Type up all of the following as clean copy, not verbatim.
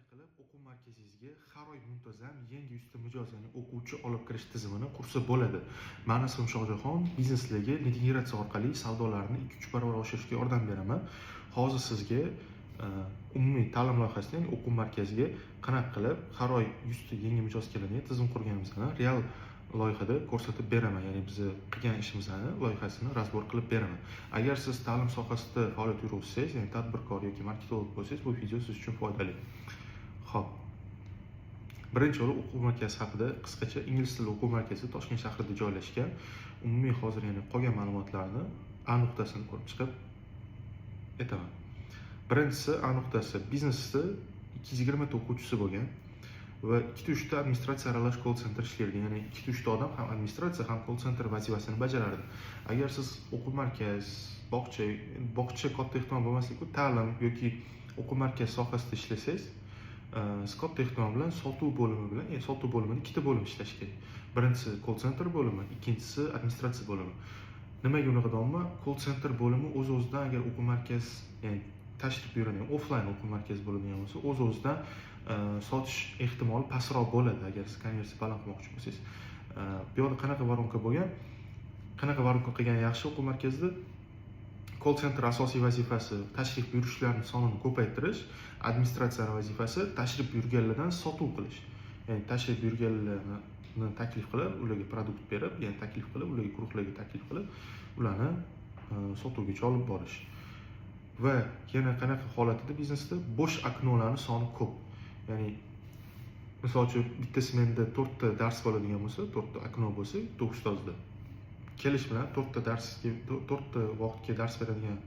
qilib o'quv markazingizga har oy muntazam yangi yuzta mijoz, ya'ni o'quvchi olib kirish tizimini kursi bo'ladi. Men ismim Shohjahon, biznesdagi integratsiya orqali savdolarni 2-3 barobar oshirishga yordam beraman. Hozir sizga umumiy ta'lim loyihasida, ya'ni o'quv markaziga qanaqa qilib har oy 100 ta yangi mijoz keladigan tizim qurganimizni real loyihada ko'rsatib beraman. Ya'ni biz qilgan ishimizni loyihasini razbor qilib beraman. Agar siz ta'lim sohasida faoliyat yuritsangiz, ya'ni tadbirkor yoki marketolog bo'lsangiz, bu video siz uchun foydali. Xo'p. Birinchi o'rinda o'quv markazi haqida qisqacha ingliz tili o'quv markazi Toshkent shahrida joylashgan. Umumiy hozir ya'ni qolgan ma'lumotlarni A nuqtasini ko'rib chiqib aytaman. Birinchisi A nuqtasi biznesda 220 ta o'quvchisi bo'lgan va 2-3 ta administratsiya aralash call center ishlaydi. Ya'ni 2-3 ta odam ham administratsiya ham call center vazifasini bajarardi. Agar siz o'quv markaz, bog'cha katta ehtimol bo'lmasliku, ta'lim yoki o'quv markaz sohasida ishlasangiz, siz katta ehtimol bilan sotuv bo'limi bilan, ya'ni sotuv bo'limini ikkita bo'lim ishlash kerak. Birinchisi call center bo'limi, ikkinchisi administratsiya bo'limi. Nimaga unaqa deyapman? Call center bo'limi o'z-o'zidan agar o'quv markaz, ya'ni tashrif buyuradigan offline o'quv markazi bo'ladigan bo'lsa, o'z-o'zidan sotish ehtimoli pastroq bo'ladi agar siz konversiya baland qilmoqchi bo'lsangiz. Bu yerda qanaqa voronka bo'lgan? Qanaqa voronka qilgan yaxshi o'quv markazida? Call center asosiy vazifasi tashrif buyurishlarning sonini ko'paytirish, administratsiya vazifasi tashrif buyurganlardan sotuv qilish. Ya'ni tashrif buyurganlarni taklif qilib, ularga produkt berib, ya'ni taklif qilib, ularga guruhlarga taklif qilib, ularni sotuvgacha olib borish. Va yana qanaqa holatda biznesda bo'sh oknolarning soni ko'p. Ya'ni misol uchun bitta smenada 4 ta dars bo'ladigan bo'lsa, 4 ta okno bo'lsa, 9 ustozda kelish bilan 4 ta vaqtga dars beradigan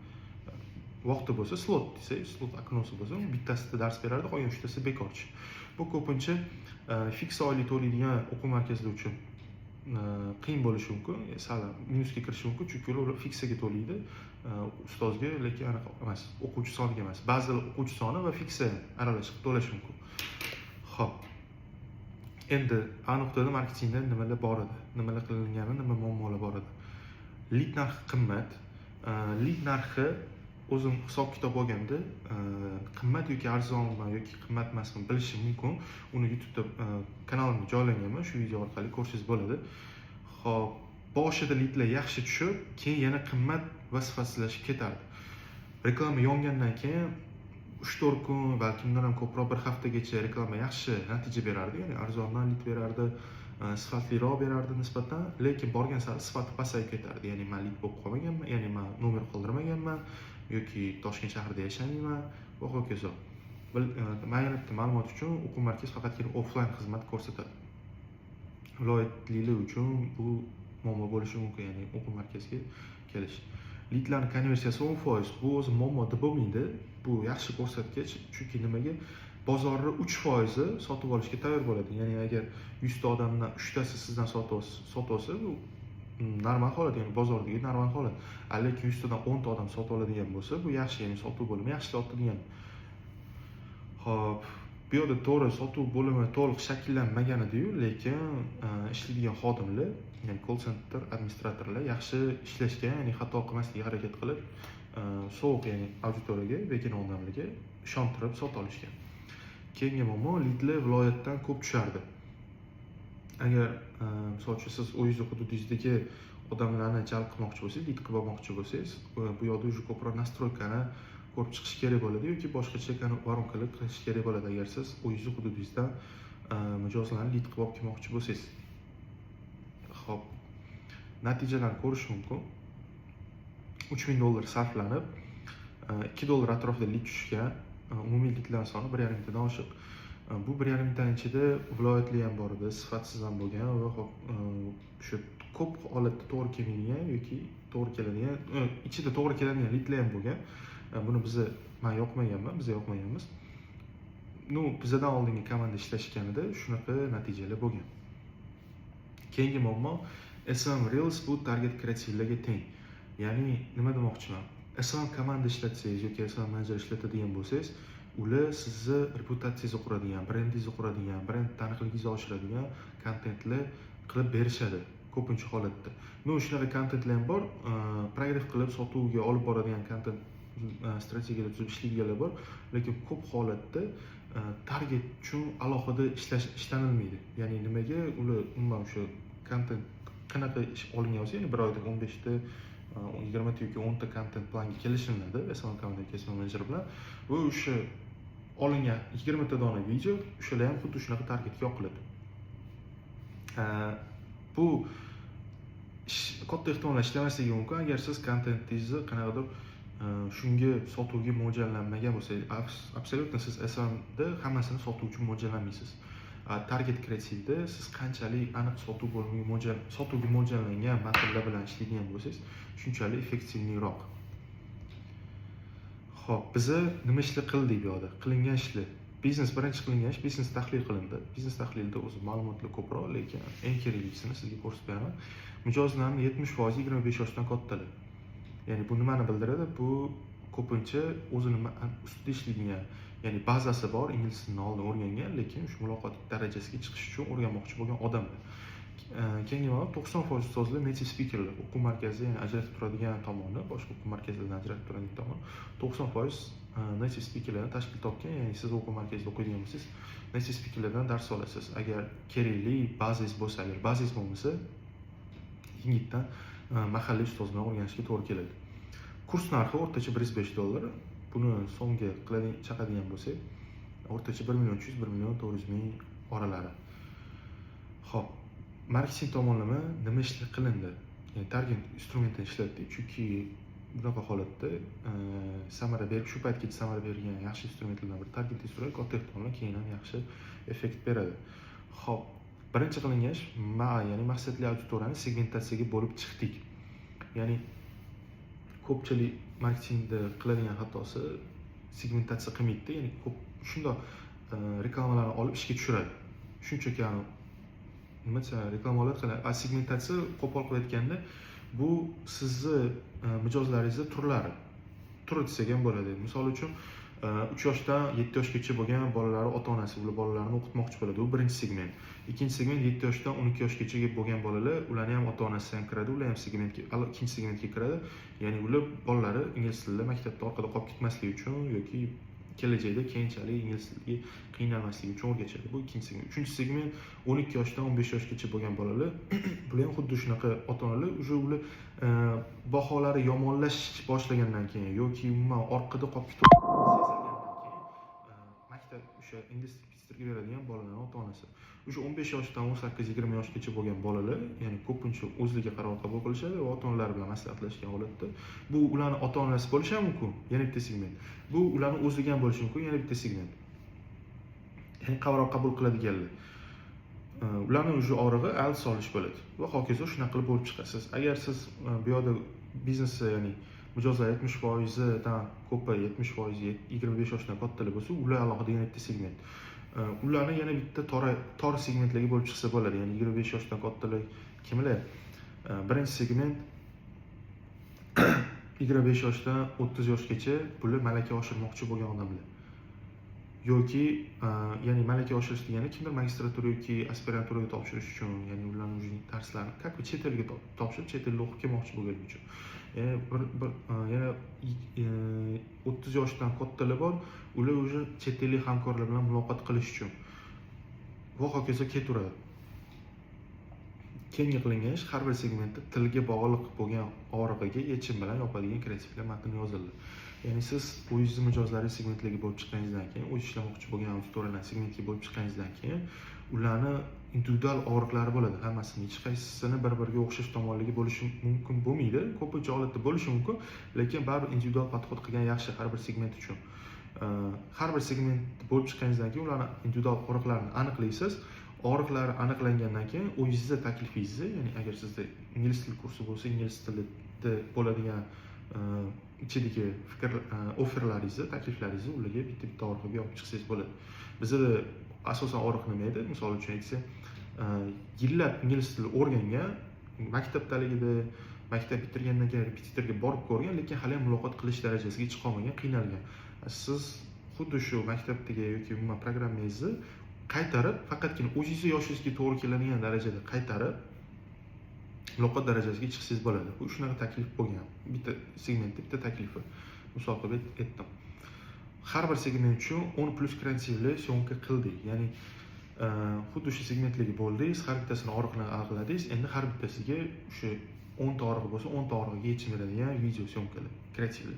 vaqti bo'lsa, slot desak, slot oknosi bo'lsa, bittasida dars berardi, qolgan 3tasi bekorchi. Bu ko'pincha fiks oylik to'laydigan o'quv markazlari uchun qiyin bo'lishi mumkin, sal minusga kirishi mumkin, chunki ular fiksaga to'laydi, ustozga, lekin aniq emas, o'quvchi soniga emas. Ba'zi o'quvchi soni va fiksa aralashib to'lash mumkin. Xo'p. Endi A nuqtada marketingda nimalar bor edi, nimalar qilingani, nima muammolar bor edi. Lead narxi qimmat. Lead narxi o'zim hisob-kitob olganda qimmat yoki arzonmi yoki qimmat emasmi bilishim mumkin. Uni YouTube'da kanalimga joylaganman, shu video orqali ko'rishingiz bo'ladi. Xo'p, boshida leadlar yaxshi tushib, keyin yana qimmat va sifatsizlashib ketardi. Reklama yongandan keyin 3-4 kun, balki undan ham ko'proq bir haftagacha reklama yaxshi natija berardi, ya'ni arzondan lead berardi, sifatliroq berardi nisbatan, lekin borgan sari sifati pasayib ketardi. Ya'ni men lead bo'lib qolmaganman, ya'ni men nomer qoldirmaganman yoki Toshkent shahrida yashayman va hokazo. Ma'lumot uchun o'quv markazi faqatgina offline xizmat ko'rsatadi. Viloyatlilar uchun bu muammo bo'lishi mumkin, ya'ni o'quv markaziga kelish. Leadlarning konversiyasi 10%. Bu o'zi muammo deb bo'lmaydi. Bu yaxshi ko'rsatkich, chunki nimaga? Bozorda 3% sotib olishga tayyor bo'ladi. Ya'ni agar 100 ta odamdan 3 tasi sizdan sotib olsa, bu normal holat, ya'ni bozordagi normal holat. Lekin 100 tadan 10 ta odam sotib oladigan bo'lsa, bu yaxshi, ya'ni sotuv bo'limi yaxshi sotilgan. Xo'p, bu yerda to'g'ri sotuv bo'limi to'liq shakllanmagan edi-yu, lekin ishlaydigan xodimlar, ya'ni call center administratorlar yaxshi ishlashga, ya'ni xato qilmaslikka harakat qilib, sovuq, ya'ni auditoriyaga, begona odamlarga ishontirib sota olishgan. Keyingi muammo, leadlar viloyatdan ko'p tushardi. Agar misol uchun siz o'zingiz hududingizdagi odamlarni jalb qilmoqchi bo'lsangiz, lead qilib olmoqchi bo'lsangiz, bu yerda уже ko'proq nastroykani ko'rib chiqish kerak bo'ladi yoki boshqacha voronkalar qilish kerak bo'ladi agar siz o'zingiz hududingizdan mijozlarni lead qilib olib kelmoqchi bo'lsangiz. Xo'p, natijalarni ko'rish mumkin. $3000 sarflanib, $2 atrofida lead tushgan, umumiy leadlar soni 1,5 mingtadan oshiq. Bu 1,5 mingtaning ichida viloyatli ham bor edi, sifatsiz ham bo'lgan va shu ko'p holatda to'g'ri kelmaydigan yoki to'g'ri keladigan, ichida to'g'ri keladigan leadlar ham bo'lgan. Buni men yoqmaganman, biz yoqmaganmiz. Bizdan oldingi komanda ishlashganida shunaqa natijalar bo'lgan. Keyingi muammo, SMM Reels bu target kreativlarga teng. Ya'ni nima demoqchiman? SMM komanda ishlatsangiz yoki SMM menejer ishlatadigan bo'lsangiz, ular sizni reputatsiyangizni quradigan, brendingizni quradigan, brend taniqligingizni oshiradigan kontentlar qilib berishadi ko'pincha holatda. Shunaqa kontentlar ham bor, progress qilib sotuvga olib boradigan kontent strategiyalar tuzib ishlaydiganlar bor, lekin ko'p holatda target uchun alohida ishlanilmaydi. Ya'ni nimaga ular umuman o'sha kontent qanaqa ish olingan bo'lsa, ya'ni bir oyda 15 ta 20 ta yoki 10 ta kontent planga kelishilinadi SMM Communication Manager bilan va o'sha olingan 20 ta dona video o'shalar ham xuddi shunaqa targetga yoqiladi. Bu katta ehtimol ishlamasligi mumkin agar siz kontentingizni qanaqadir shunga sotuvga mo'ljallanmagan bo'lsa. Absolyutno siz SMMda hammasini sotuv uchun mo'ljallanmaysiz. Target kreativda siz qanchalik aniq sotuvga mo'ljallangan materiallar bilan ishlaydigan bo'lsangiz, shunchalik effektivliroq. Xo'p, biza nima ishlar qildik bu yerda? Qilingan ishlar. Birinchi qilingan ish biznes tahlil qilindi. Biznes tahlilda o'zi ma'lumotlar ko'proq, lekin eng keraklisini sizga ko'rsatib beraman. Mijozlarning 70% 25 yoshdan kattalar. Ya'ni bu nimani bildiradi? Bu ko'pincha o'zini ustida ishlaydigan, ya'ni bazasi bor, ingliz tilini oldin o'rgangan, lekin shu muloqot darajasiga chiqish uchun o'rganmoqchi bo'lgan odamlar. Keyingi ma'lum 90% ustozlar native speakerlar. O'quv markazida, ya'ni ajratib turadigan tomoni, boshqa o'quv markazlaridan ajratib turadigan tomoni 90% native speakerlardan tashkil topgan. Ya'ni siz o'quv markazida o'qiydigan bo'lsangiz, native speakerlardan dars olasiz. Agar kerakli bazangiz bo'lsa, agar bazangiz bo'lmasa, yigitdan mahalliy ustoz bilan o'rganishga to'g'ri keladi. Kurs narxi o'rtacha $105. Buni so'mga chaqadigan bo'lsak, o'rtacha 1 million 300 1 million 400 ming oralari. Xo'p, marketing tomonlama nima ishlar qilindi? Ya'ni target instrumentini ishlatdik, chunki bunaqa holatda samara berib, shu paytgacha samara bergan yaxshi instrumentlardan biri target instrument, katta ehtimol bilan keyin ham yaxshi effekt beradi. Xo'p, birinchi qilingan ish ya'ni maqsadli auditoriyani segmentatsiyaga bo'lib chiqdik. Ya'ni ko'pchilik marketingda qiladigan xatosi segmentatsiya qilmaydi, ya'ni ko'p shundoq reklamalarni olib ishga tushiradi. Shunchaki nima desam, reklamalar qiladi. Segmentatsiya qo'pol qilib aytganda, bu sizni mijozlaringizni turi desak ham bo'ladi. Misol uchun 3 yoshdan 7 yoshgacha bo'lgan bolalari ota-onasi ular bolalarini o'qitmoqchi bo'ladi. Bu birinchi segment. Ikkinchi segment 7 yoshdan 12 yoshgacha bo'lgan bolalar, ularning ham ota-onasi ham kiradi, ular ham ikkinchi segmentga kiradi. Ya'ni ular bolalari ingliz tilida maktabda orqada qolib ketmasligi uchun yoki kelajakda keyinchalik ingliz tiliga qiynalmasligi uchun o'rgatishadi. Bu ikkinchi segment. Uchinchi segment 12 yoshdan 15 yoshgacha bo'lgan bolalar. Bular ham xuddi shunaqa ota-onalar, ular baholari yomonlash boshlagandan keyin yoki umuman orqada qolib maktab o'sha ingliz tilga beradigan bolalarning ota-onasi. O'sha 15 yoshdan 18-20 yoshgacha bo'lgan bolalar, ya'ni ko'pincha o'zlariga qaror qabul qilishadi va ota-onalar bilan maslahatlashgan holatda, bu ularning ota-onasi bo'lishi ham mumkin, yana bitta segment. Bu ularning o'zligi ham bo'lishi mumkin, yana bitta segment. Ya'ni qaror qabul qiladiganlar. Ularning o'sha orig'i al solish bo'ladi va hokazo shunaqa qilib bo'lib chiqasiz. Agar siz bu yerda biznesda, ya'ni mijozlar 70% dan ko'pi, 70% 25 yoshdan kattalar bo'lsa, ular alohida yana bitta segment. Ularni yana bitta tor segmentlarga bo'lib chiqsa bo'ladi. Ya'ni 25 yoshdan kattalar kimlar? Birinchi segment 25 yoshdan 30 yoshgacha bular malaka oshirmoqchi bo'lgan odamlar. Yoki ya'ni malaka oshirish degani kimdir magistratura yoki aspiranturaga topshirish uchun, ya'ni ularning o'zining darslarini chet elga topshirib, chet elda o'qib kelmoqchi bo'lganligi uchun. Yana 30 yoshdan kattalar bor, ular o'sha chet ellik hamkorlar bilan muloqot qilish uchun va hokazo ketaveradi. Keyingi qilingan ish har bir segmentda tilga bog'liq bo'lgan og'rig'iga yechim bilan yopadigan kreativlar matn yozildi. Ya'ni siz o'zingizni mijozlaringiz segmentlarga bo'lib chiqqaningizdan keyin, o'z ishlamoqchi bo'lgan auditoriyalar segmentga bo'lib chiqqaningizdan keyin, ularni individual og'riqlari bo'ladi. Hammasini hech qaysisini bir-biriga o'xshash tomonligi bo'lishi mumkin bo'lmaydi. Ko'pincha holatda bo'lishi mumkin, lekin baribir individual podxod qilgan yaxshi har bir segment uchun. Har bir segment bo'lib chiqqaningizdan keyin ularning individual og'riqlarini aniqlaysiz. Og'riqlari aniqlangandan keyin o'zingizning taklifingizni, ya'ni agar sizda ingliz tili kursi bo'lsa, ingliz tilida bo'ladigan ichidagi offerlaringizni, takliflaringizni ularga bitta-bitta og'riqqa yopib chiqsangiz bo'ladi. Bizda asosan og'riq nima edi? Misol uchun aytsak, yillab ingliz tili o'rgangan, maktabdaligida, maktab bitirgandan keyin repetitorga borib ko'rgan, lekin hali ham muloqot qilish darajasiga chiqa olmagan, qiynalgan. Siz xuddi shu maktabdagi yoki umuman programmangizni qaytarib, faqatgina o'zingizning yoshingizga to'g'ri keladigan darajada qaytarib, muloqot darajasiga chiqsangiz bo'ladi. Bu shunaqa taklif bo'lgan. Bitta segmentda bitta taklifi. misol qilib aytdim. Har bir segment uchun 10+ kreativli syomka qildik. Ya'ni xuddi o'sha segmentlarga bo'ldingiz, har bittasini oriqni aniqladingiz. Endi har bittasiga o'sha 10 ta oriq bo'lsa, 10 ta oriqga yechim beradigan video syomkalar, kreativli.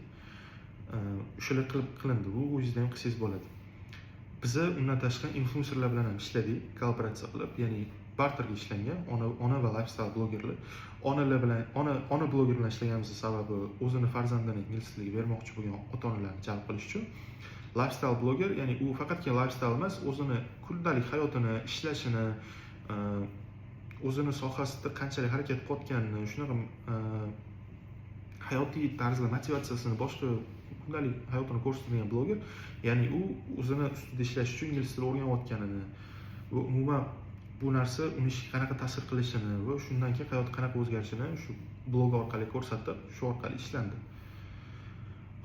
O'shalar qilindi. Bu o'zingizda ham qilsangiz bo'ladi. Biz undan tashqari influencerlar bilan ham ishladik, kooperatsiya qilib, ya'ni barterga ishlangan ona va lifestyle blogerlar. Ona bloger bilan ishlaganimizning sababi o'zini farzandini ingliz tiliga bermoqchi bo'lgan ota-onalarni jalb qilish uchun. Lifestyle bloger, ya'ni u faqatgina lifestyle emas, o'zini kundalik hayotini, ishlashini, o'zini sohasida qanchalik harakat qilayotganini, shunaqa hayotiy tarzda motivatsiyasini, boshqa kundalik hayotini ko'rsatadigan bloger. Ya'ni u o'zini ustida ishlash uchun ingliz tilini o'rganayotganini va umuman bu narsa uni ishiga qanaqa ta'sir qilishini va shundan keyin hayoti qanaqa o'zgarishini shu blog orqali ko'rsatib, shu orqali ishlandi.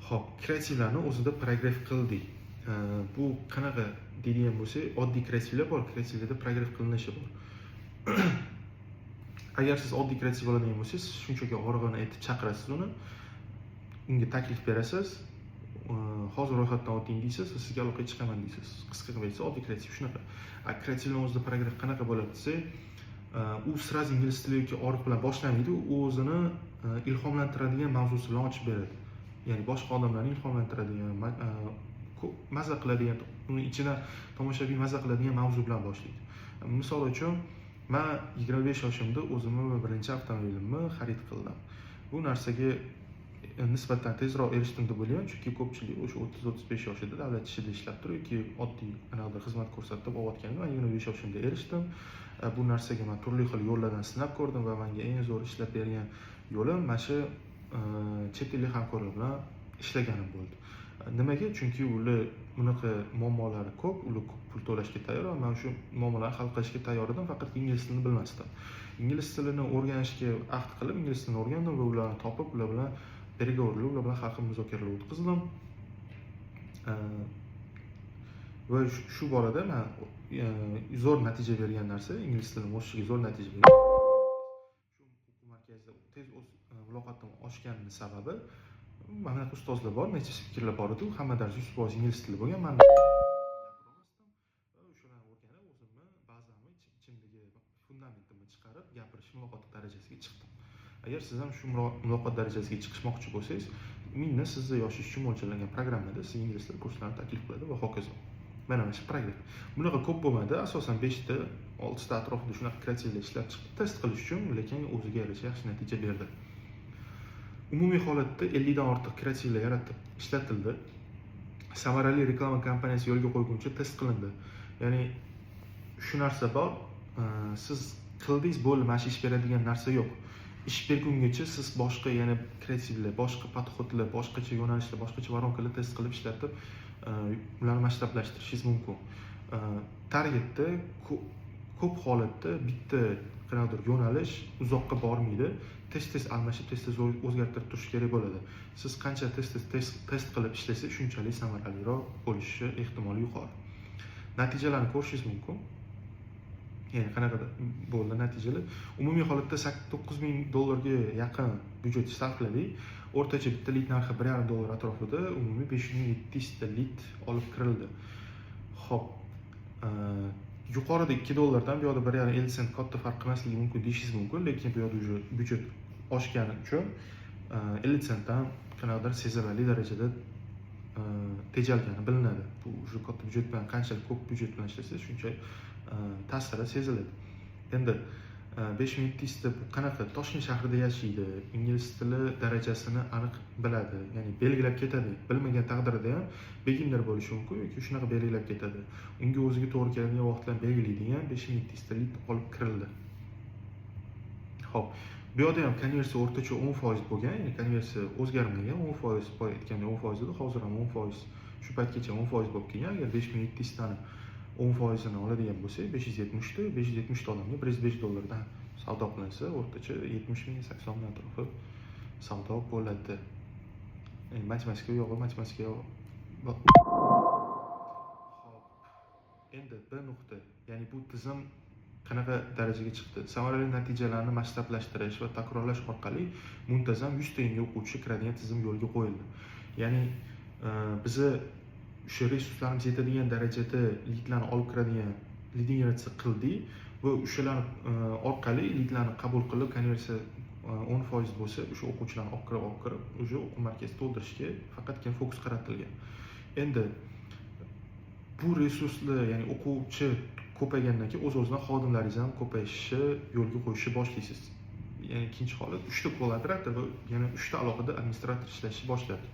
Xo'p, kreativlarni o'zida progress qildik. Bu qanaqa deydigan bo'lsak, oddiy kreativlar bor, kreativlarda progress qilinishi bor. Agar siz oddiy kreativ bo'ladigan bo'lsangiz, shunchaki orig'ini aytib chaqirasiz uni, unga taklif berasiz, hozir ro'yxatdan o'ting deysiz va sizga aloqaga chiqaman deysiz. Qisqa qilib aytsa, oddiy kreativ shunaqa. Kreativning o'zida progress qanaqa bo'ladi desak, u sразу ingliz tili yoki oriq bilan boshlamaydi, u o'zini ilhomlantiradigan mavzusi bilan ochib beradi. Ya'ni boshqa odamlarni ilhomlantiradigan, mazza qiladigan, uni ichida tomoshabin mazza qiladigan mavzu bilan boshlaydi. Misol uchun, men 25 yoshimda o'zimni birinchi avtomobilimni xarid qildim. Bu narsaga nisbatan tezroq erishdim deb o'ylayman, chunki ko'pchilik o'sha 30-35 yoshida davlat ishida ishlab turib yoki oddiy kanalda xizmat ko'rsatib olayotganda, men 25 yoshimda erishdim. Bu narsaga men turli xil yo'llardan sinab ko'rdim va menga eng zo'r ishlab bergan yo'lim mana shu chet ellik hamkorlar bilan ishlaganim bo'ldi. Nimaga? Chunki ular bunaqa muammolari ko'p, ular ko'p pul to'lashga tayyor va men shu muammolarni hal qilishga tayyor edim, faqat ingliz tilini bilmasdim. Ingliz tilini o'rganishga ahd qilib, ingliz tilini o'rgandim va ularni topib, ular bilan переговорlar, ular bilan har xil muzokaralar o'tkazdim. Va shu borada men zo'r natija bergan narsa, ingliz tilini o'qishiga zo'r natija bergan. Shu o'quv markazida tez muloqotim oshganining sababi, mana ustozlar bor, necha spikerlar bor edi, hamma dars 100% ingliz tili bo'lgan. Men o'shalarni o'rganib, o'zimni bazamni, ichimdagi fundamentimni chiqarib, gapirish muloqot darajasiga chiqdim. Agar siz ham shu muloqot darajasiga chiqishmoqchi bo'lsangiz, minni sizni yoshingiz uchun mo'ljallangan programmada siz ingliz tili kurslarini taklif qiladi va hokazo. Mana shu program. Bunaqa ko'p bo'lmadi, asosan 5 ta, 6 ta atrofida shunaqa kreativlar ishlab chiqib test qilish uchun, lekin o'ziga yarasha yaxshi natija berdi. Umumiy holatda 50 dan ortiq kreativlar yaratib ishlatildi. Samarali reklama kampaniyasi yo'lga qo'yguncha test qilindi. Ya'ni shu narsa bor, siz qildingiz bo'ldi, mana shu ish beradigan narsa yo'q. Ish bergungacha siz boshqa yana kreativlar, boshqa podxodlar, boshqacha yo'nalishlar, boshqacha varonkalar test qilib ishlatib, ularni masshtablashtirishingiz mumkin. Targetda ko'p holatda bitta qanaqadir yo'nalish uzoqqa bormaydi. Tez almashib, tez o'zgartirib turish kerak bo'ladi. Siz qancha test qilib ishlasangiz, shunchalik samaraliroq bo'lishi ehtimoli yuqori. Natijalarni ko'rishingiz mumkin. Ya'ni qanaqa bo'ldi natijalar? Umumiy holatda $9,000 ga yaqin byudjet sarfladik. O'rtacha bitta lit narxi $1,5 atrofida, umumiy 5700 ta lit olib kirildi. Xo'p, yuqorida $2 dan bu yoqda 1,50 sent katta farq qilmasligi mumkin deyishingiz mumkin, lekin bu yoqda уже byudjet oshgani uchun 50 sentdan qanaqadir sezilarli darajada tejalgani bilinadi. Bu уже katta byudjet bilan, qanchalik ko'p byudjet bilan ishlasangiz, shuncha ta'siri seziladi. Endi 5700 ta qanaqa Toshkent shahrida yashaydi, ingliz tili darajasini aniq biladi, ya'ni belgilab ketadi. Bilmagan taqdirda ham beginner bo'lishi mumkin yoki shunaqa belgilab ketadi. Unga o'ziga to'g'ri keladigan vaqtlarni belgilaydigan 5700 ta lit olib kirildi. Xo'p, bu yerda ham konversiya o'rtacha 10% bo'lgan, ya'ni konversiya o'zgarmagan, 10% boya aytganda 10% edi, hozir ham 10%, shu paytgacha 10% bo'lib kelgan. Agar 5700 tani 10%ni oladigan bo'lsak, 570 ta odamga $105 dan savdo qilinsa, o'rtacha 70,000, 80,000 atrofi savdo bo'ladi. Matematika yo'q, matematika yo'q. Xo'p, endi bir nuqta, ya'ni bu tizim qanaqa darajaga chiqdi? Samarali natijalarni masshtablashtirish va takrorlash orqali muntazam 100 ta yangi o'quvchi kiradigan tizim yo'lga qo'yildi. Ya'ni bizni o'sha resurslarimiz yetadigan darajada lidlarni olib kiradigan lead generatsiya qildik va o'shalar orqali lidlarni qabul qilib konversiya 10% bo'lsa o'sha o'quvchilarni olib kirib o'sha o'quv markazi to'ldirishga faqatgina fokus qaratilgan. Endi bu resurslar, ya'ni o'quvchi ko'paygandan keyin o'z-o'zidan xodimlaringiz ham ko'payishni yo'lga qo'yishni boshlaysiz. Ya'ni ikkinchi holat 3 ta kollaborator va yana 3 ta alohida administrator ishlashni boshladi.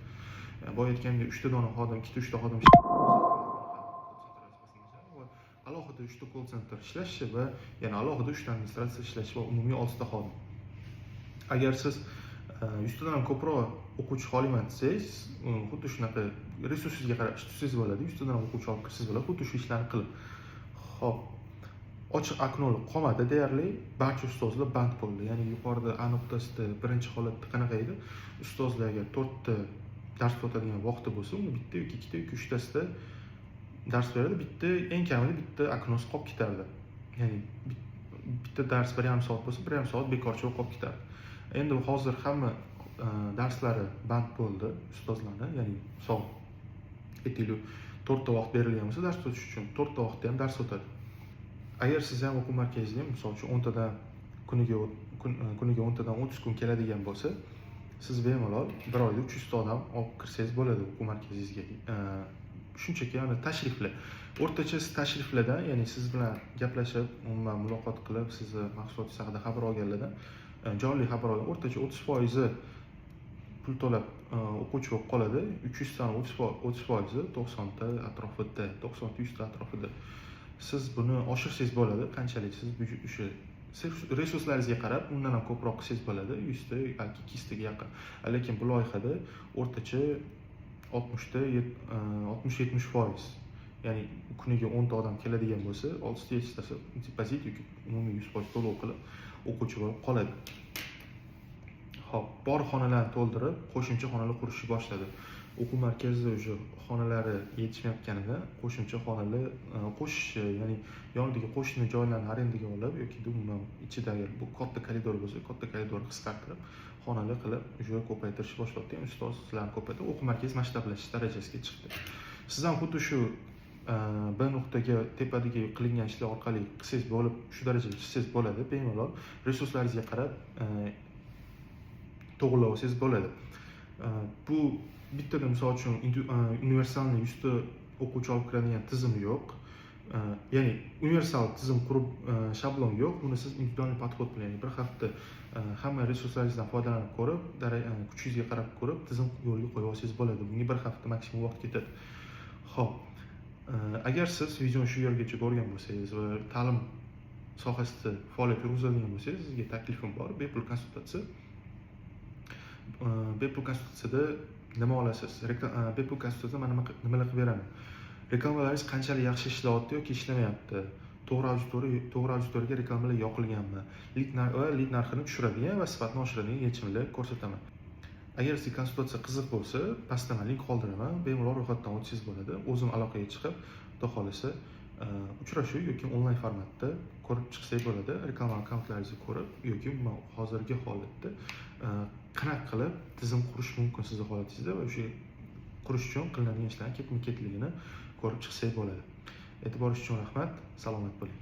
Boya aytgandek 3 ta dona xodim, 2 ta 3 ta xodim alohida 3 ta call center ishlashi va yana alohida 3 ta administratsiya ishlashi va umumiy 6 ta xodim. Agar siz 100 tadan ko'proq o'quvchi xohlayman desangiz, xuddi shunaqa resursingizga qarab ish tutsangiz bo'ladi. 100 tadan o'quvchi olib kirsangiz bo'ladi, xuddi shu ishlarni qilib. Xo'p, ochiq oknoli qolmadi deyarli, barcha ustozlar band bo'ldi. Ya'ni yuqorida A nuqtasida birinchi holatda qanaqa edi? Ustozlarga 4 ta dars o'tadigan vaqti bo'lsa, uni bitta yoki ikkita yoki uchtasida dars beradi, bitta eng kamida bitta oknosi qolib ketardi. Ya'ni bitta dars 1,5 soat bo'lsa, 1,5 soat bekorchi qolib ketardi. Endi hozir hamma darslari band bo'ldi ustozlarning, ya'ni soat aytaylik 4 ta vaqt berilgan bo'lsa, dars o'tish uchun 4 ta vaqtda ham dars o'tadi. Agar siz ham o'quv markazida, misol uchun 10 tadan kuniga 10 tadan 30 kun keladigan bo'lsa, siz bemalol bir oyda 300 ta odam olib kirsangiz bo'ladi o'quv markazingizga. Shunchaki ana tashriflar. O'rtacha siz tashriflardan, ya'ni siz bilan gaplashib, umuman muloqot qilib, sizni mahsulotingiz haqida xabar olganlardan jonli xabar olgan o'rtacha 30% pul to'lab o'quvchi bo'lib qoladi. 300 tani 30% 90 ta atrofida, 90 ta 100 ta atrofida. Siz buni oshirsangiz bo'ladi, qanchalik siz o'sha resurslaringizga qarab, undan ham ko'proq qilsangiz bo'ladi, 100 ta yoki 200 taga yaqin. Lekin bu loyihada o'rtacha 60-70%. Ya'ni kuniga 10 ta odam keladigan bo'lsa, 6-7 tasi depozit yoki umumiy 100% to'lov qilib o'quvchi bo'lib qoladi. Xo'p, bor xonalarni to'ldirib, qo'shimcha xonalar qurishni boshladi. O'quv markazida o'sha xonalari yetishmayotganida qo'shimcha xonalar qo'shishi, ya'ni yonidagi qo'shni joylarni arendaga olib yoki umuman ichidagi bu katta koridor bo'lsa, katta koridorni qisqartirib, xonalar qilib o'sha ko'paytirishni boshladi. Ya'ni ustozlarni ko'paytirib, o'quv markazi masshtablashish darajasiga chiqdi. Siz ham xuddi shu B nuqtaga tepadagi qilingan ishlar orqali qilsangiz bo'lib, shu darajaga chiqsangiz bo'ladi, bemalol resurslaringizga qarab to'g'irlab olsangiz bo'ladi. Bu bittada misol uchun universalniy 100 ta o'quvchi olib kiradigan tizim yo'q. Ya'ni universal tizim qurib shablon yo'q. Buni siz individual podxod bilan, ya'ni bir hafta hamma resurslaringizdan foydalanib ko'rib, kuchingizga qarab ko'rib, tizim yo'lga qo'yib olsangiz bo'ladi. Bunga bir hafta maksimum vaqt ketadi. Xo'p, agar siz videoni shu yergacha ko'rgan bo'lsangiz va ta'lim sohasida faoliyat yuritadigan bo'lsangiz, sizga taklifim bor. Bepul konsultatsiya. Bepul konsultatsiyada nima olasiz? Bepul konsultatsiyada men nimalar qilib beraman? Reklamalaringiz qanchalik yaxshi ishlayapti yoki ishlamayapti? To'g'ri auditoriyaga reklamalar yoqilganmi? Lead narxini tushiradigan va sifatni oshiradigan yechimlar ko'rsataman. Agar sizga konsultatsiya qiziq bo'lsa, pastda men link qoldiraman. Bemalol ro'yxatdan o'tsangiz bo'ladi. O'zim aloqaga chiqib, xudo xolisa uchrashuv yoki onlayn formatda ko'rib chiqsak bo'ladi. Reklama akkauntlaringizni ko'rib yoki hozirgi holatda qanaqa qilib tizim qurish mumkin sizni holatingizda va o'sha qurish uchun qilinadigan ishlarning ketma-ketligini ko'rib chiqsak bo'ladi. E'tiboringiz uchun rahmat. Salomat bo'ling.